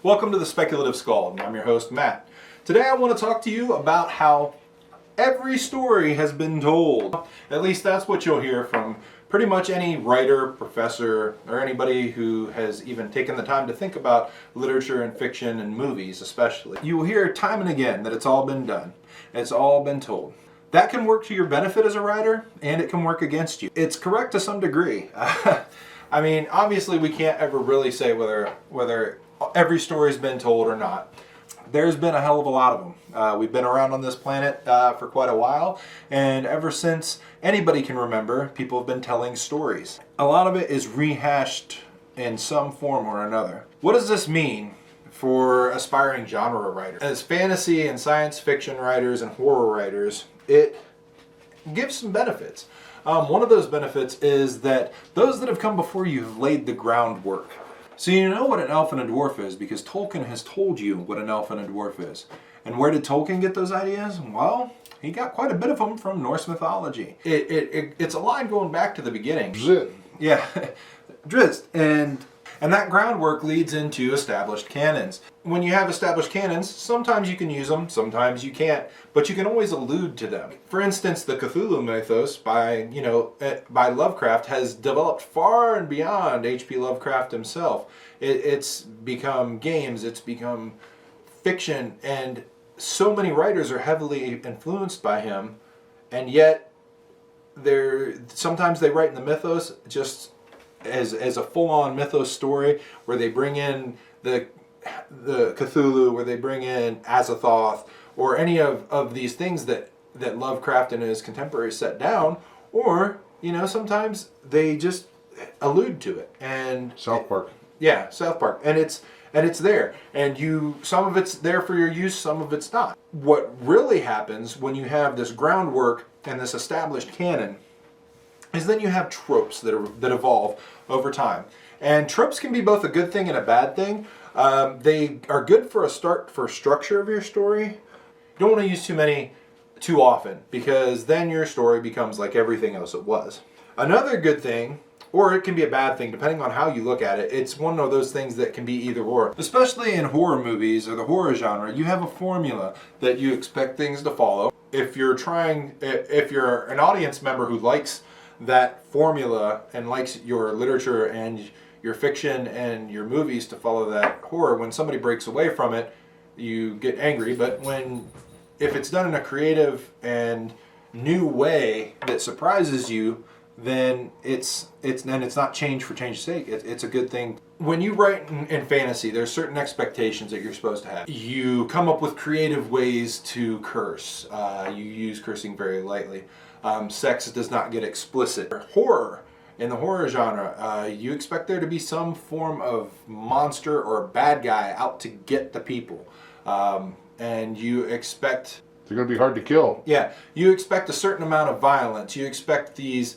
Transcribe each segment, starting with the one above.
Welcome to the Speculative Skald. I'm your host, Matt. Today I want to talk to you about how every story has been told. At least that's what you'll hear from pretty much any writer, professor, or anybody who has even taken the time to think about literature and fiction and movies especially. You will hear time and again that it's all been done. It's all been told. That can work to your benefit as a writer, and it can work against you. It's correct to some degree. I mean, obviously we can't ever really say whether every story's been told or not. There's been a hell of a lot of them. We've been around on this planet for quite a while, and ever since anybody can remember, people have been telling stories. A lot of it is rehashed in some form or another. What does this mean for aspiring genre writers? As fantasy and science fiction writers and horror writers, it gives some benefits. One of those benefits is that those that have come before you have laid the groundwork. So you know what an elf and a dwarf is because Tolkien has told you what an elf and a dwarf is. And where did Tolkien get those ideas? Well, he got quite a bit of them from Norse mythology. It's a line going back to the beginning. Drizzt. Yeah, Drizzt. And that groundwork leads into established canons. When you have established canons, sometimes you can use them, sometimes you can't, but you can always allude to them. For instance, the Cthulhu mythos by Lovecraft has developed far and beyond H.P. Lovecraft himself. It's become games, it's become fiction, and so many writers are heavily influenced by him, and yet sometimes they write in the mythos just as a full-on mythos story where they bring in the Cthulhu, where they bring in Azathoth, or any of these things that Lovecraft and his contemporaries set down, or sometimes they just allude to it. And South Park. Yeah, South Park, and it's there, and some of it's there for your use, some of it's not. What really happens when you have this groundwork and this established canon is then you have tropes that evolve over time. And tropes can be both a good thing and a bad thing. They are good for a start for structure of your story. You don't want to use too many too often because then your story becomes like everything else it was. Another good thing, or it can be a bad thing depending on how you look at it, it's one of those things that can be either or. Especially in horror movies or the horror genre, you have a formula that you expect things to follow. If you're an audience member who likes that formula and likes your literature and your fiction and your movies to follow that horror, when somebody breaks away from it, you get angry. But if it's done in a creative and new way that surprises you, then it's not change for change's sake. It's a good thing. When you write in fantasy, there's certain expectations that you're supposed to have. You come up with creative ways to curse. You use cursing very lightly. Sex does not get explicit. Horror, in the horror genre, you expect there to be some form of monster or bad guy out to get the people. And you expect... They're going to be hard to kill. Yeah, you expect a certain amount of violence. You expect these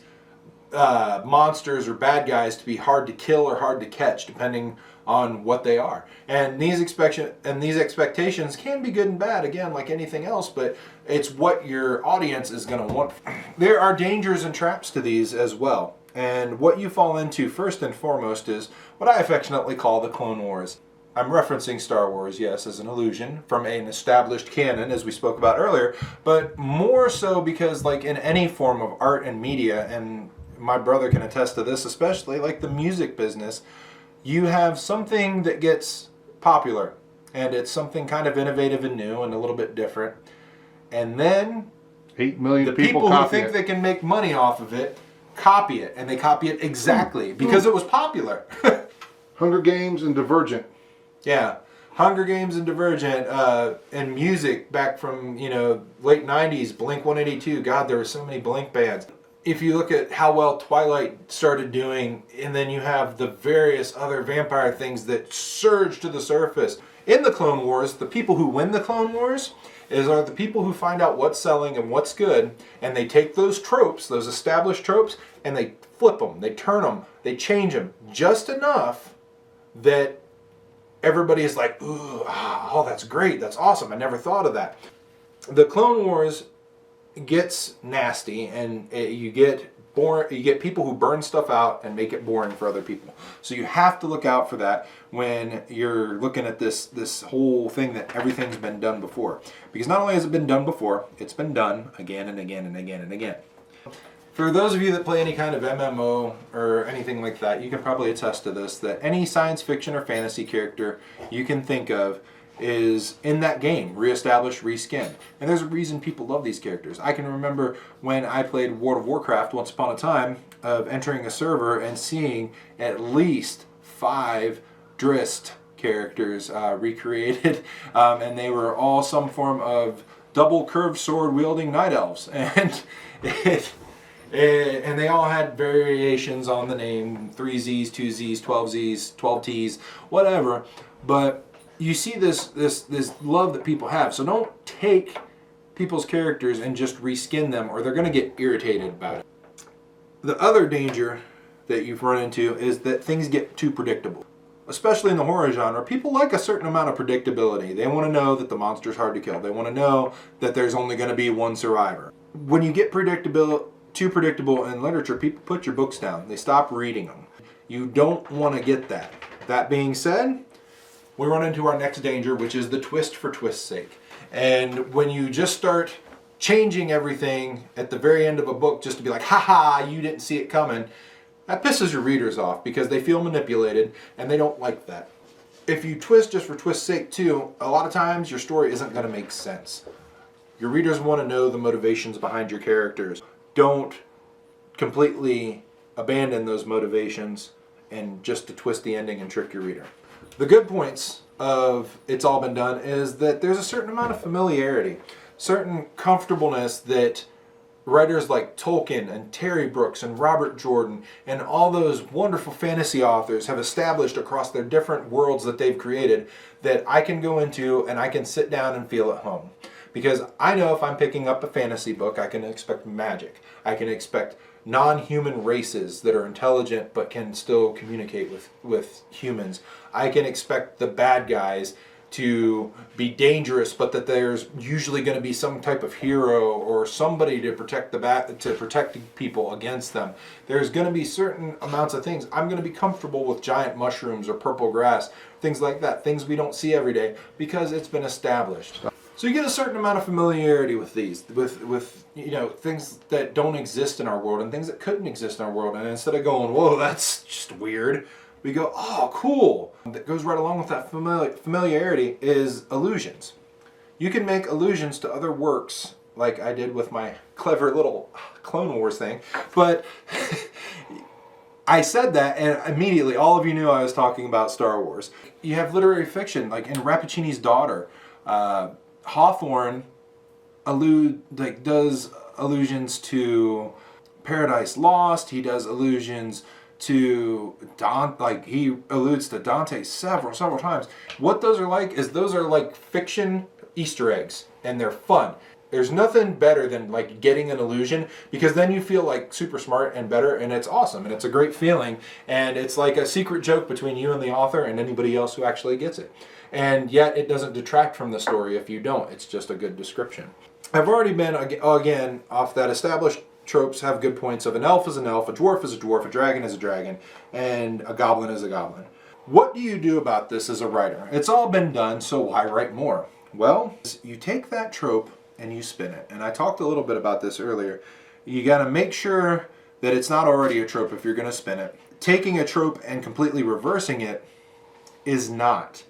monsters or bad guys to be hard to kill or hard to catch, depending on what they are. And these expectations can be good and bad, again, like anything else, but it's what your audience is going to want. There are dangers and traps to these as well. And what you fall into first and foremost is what I affectionately call the Clone Wars. I'm referencing Star Wars, yes, as an allusion from an established canon, as we spoke about earlier, but more so because, like in any form of art and media, and my brother can attest to this, especially like the music business, you have something that gets popular, and it's something kind of innovative and new and a little bit different. And then 8 million the people who think it. they can make money off of it copy it, and they copy it exactly because it was popular. Hunger Games and Divergent. Yeah, Hunger Games and Divergent, and music back from late 90s, Blink-182. God, there were so many Blink bands. If you look at how well Twilight started doing, and then you have the various other vampire things that surge to the surface. In the Clone Wars, the people who win the Clone Wars are the people who find out what's selling and what's good, and they take those tropes, those established tropes, and they flip them, they turn them, they change them just enough that everybody is like, ooh, oh, that's great, that's awesome, I never thought of that. The Clone Wars gets nasty, and you get you get people who burn stuff out and make it boring for other people. So you have to look out for that when you're looking at this whole thing that everything's been done before. Because not only has it been done before, it's been done again and again and again and again. For those of you that play any kind of MMO or anything like that, you can probably attest to this, that any science fiction or fantasy character you can think of is in that game, reestablished, reskinned. And there's a reason people love these characters. I can remember when I played World of Warcraft once upon a time, of entering a server and seeing at least 5 Drist characters recreated, and they were all some form of double curved sword wielding night elves. And and they all had variations on the name, 3Zs, 2Zs, 12Zs, 12Ts, whatever. But you see this love that people have. So don't take people's characters and just reskin them, or they're going to get irritated about it. The other danger that you've run into is that things get too predictable. Especially in the horror genre, people like a certain amount of predictability. They want to know that the monster's hard to kill. They want to know that there's only going to be one survivor. When you get too predictable in literature, people put your books down. They stop reading them. You don't want to get that. That being said, we run into our next danger, which is the twist for twist's sake. And when you just start changing everything at the very end of a book just to be like, haha, you didn't see it coming, that pisses your readers off because they feel manipulated and they don't like that. If you twist just for twist's sake too, a lot of times your story isn't going to make sense. Your readers want to know the motivations behind your characters. Don't completely abandon those motivations and just to twist the ending and trick your reader. The good points of It's All Been Done is that there's a certain amount of familiarity, certain comfortableness that writers like Tolkien and Terry Brooks and Robert Jordan and all those wonderful fantasy authors have established across their different worlds that they've created, that I can go into and I can sit down and feel at home. Because I know if I'm picking up a fantasy book, I can expect magic. I can expect non-human races that are intelligent but can still communicate with humans. I can expect the bad guys to be dangerous, but that there's usually going to be some type of hero or somebody to protect people against them. There's going to be certain amounts of things. I'm going to be comfortable with giant mushrooms or purple grass, things like that, things we don't see every day because it's been established. So you get a certain amount of familiarity with these, with things that don't exist in our world and things that couldn't exist in our world. And instead of going, whoa, that's just weird, we go, oh, cool. That goes right along with that familiarity is allusions. You can make allusions to other works, like I did with my clever little Clone Wars thing. But I said that, and immediately all of you knew I was talking about Star Wars. You have literary fiction, like in Rappaccini's Daughter. Hawthorne does allusions to Paradise Lost. He does allusions to Dante, he alludes to Dante several times. What those are like is those are like fiction Easter eggs, and they're fun. There's nothing better than like getting an illusion, because then you feel like super smart and better, and it's awesome, and it's a great feeling, and it's like a secret joke between you and the author and anybody else who actually gets it. And yet it doesn't detract from the story if you don't. It's just a good description. I've already been, again, off that established tropes have good points of an elf is an elf, a dwarf is a dwarf, a dragon is a dragon, and a goblin is a goblin. What do you do about this as a writer? It's all been done, so why write more? Well, you take that trope and you spin it. And I talked a little bit about this earlier. You got to make sure that it's not already a trope if you're going to spin it. Taking a trope and completely reversing it is not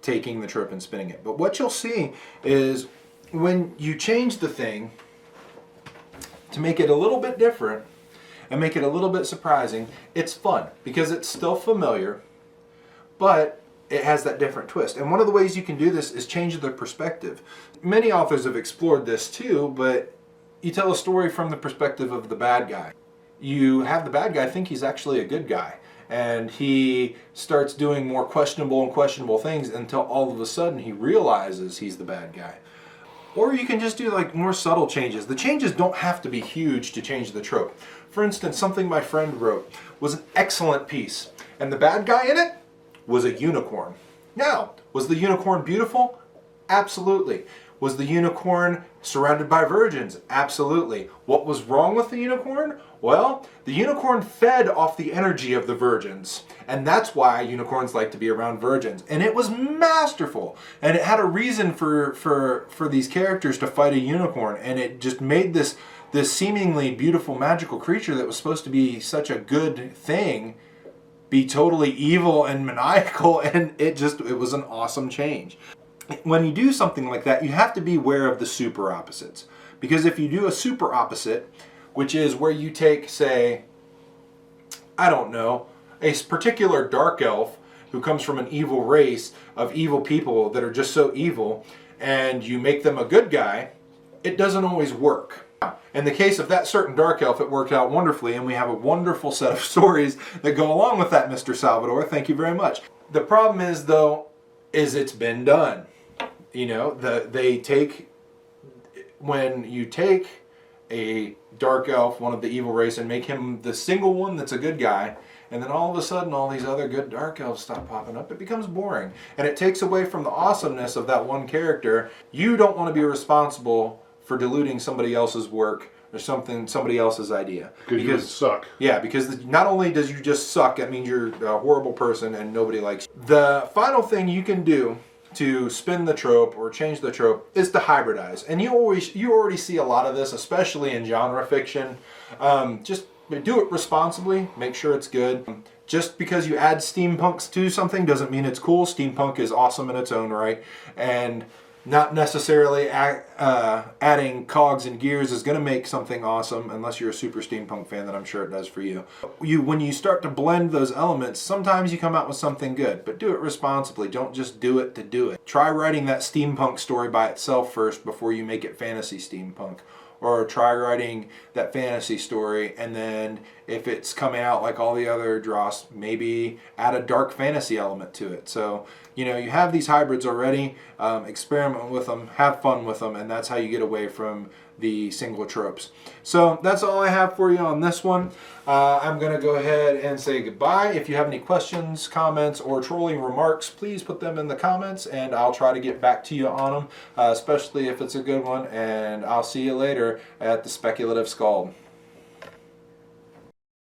taking the trope and spinning it. But what you'll see is when you change the thing to make it a little bit different and make it a little bit surprising, it's fun because it's still familiar, but it has that different twist. And one of the ways you can do this is change the perspective. Many authors have explored this too, but you tell a story from the perspective of the bad guy. You have the bad guy think he's actually a good guy, and he starts doing more questionable things until all of a sudden he realizes he's the bad guy. Or you can just do like more subtle changes. The changes don't have to be huge to change the trope. For instance, something my friend wrote was an excellent piece, and the bad guy in it was a unicorn. Now, was the unicorn beautiful? Absolutely. Was the unicorn surrounded by virgins? Absolutely. What was wrong with the unicorn? Well, the unicorn fed off the energy of the virgins. And that's why unicorns like to be around virgins. And it was masterful. And it had a reason for these characters to fight a unicorn. And it just made this seemingly beautiful magical creature that was supposed to be such a good thing be totally evil and maniacal. And it was an awesome change. When you do something like that, you have to be aware of the super opposites. Because if you do a super opposite, which is where you take, say, I don't know, a particular dark elf who comes from an evil race of evil people that are just so evil, and you make them a good guy, it doesn't always work. In the case of that certain dark elf, it worked out wonderfully, and we have a wonderful set of stories that go along with that, Mr. Salvador. Thank you very much. The problem is, though, it's been done. You know, when you take a dark elf, one of the evil race, and make him the single one that's a good guy, and then all of a sudden all these other good dark elves stop popping up, it becomes boring. And it takes away from the awesomeness of that one character. You don't want to be responsible for diluting somebody else's work or somebody else's idea. Because you just suck. Yeah, because not only does you just suck, that means you're a horrible person and nobody likes you. The final thing you can do to spin the trope or change the trope is to hybridize. And you already see a lot of this, especially in genre fiction. Just do it responsibly, make sure it's good. Just because you add steampunks to something doesn't mean it's cool. Steampunk is awesome in its own right, and not necessarily adding cogs and gears is going to make something awesome unless you're a super steampunk fan, that I'm sure it does for you. When you start to blend those elements, sometimes you come out with something good, but do it responsibly. Don't just do it to do it. Try writing that steampunk story by itself first before you make it fantasy steampunk. Or try writing that fantasy story, and then if it's coming out like all the other dross, maybe add a dark fantasy element to it. So, you know, you have these hybrids already, experiment with them, have fun with them, and that's how you get away from the single tropes. So that's all I have for you on this one. I'm going to go ahead and say goodbye. If you have any questions, comments, or trolling remarks, please put them in the comments, and I'll try to get back to you on them, especially if it's a good one, and I'll see you later at the Speculative Skald.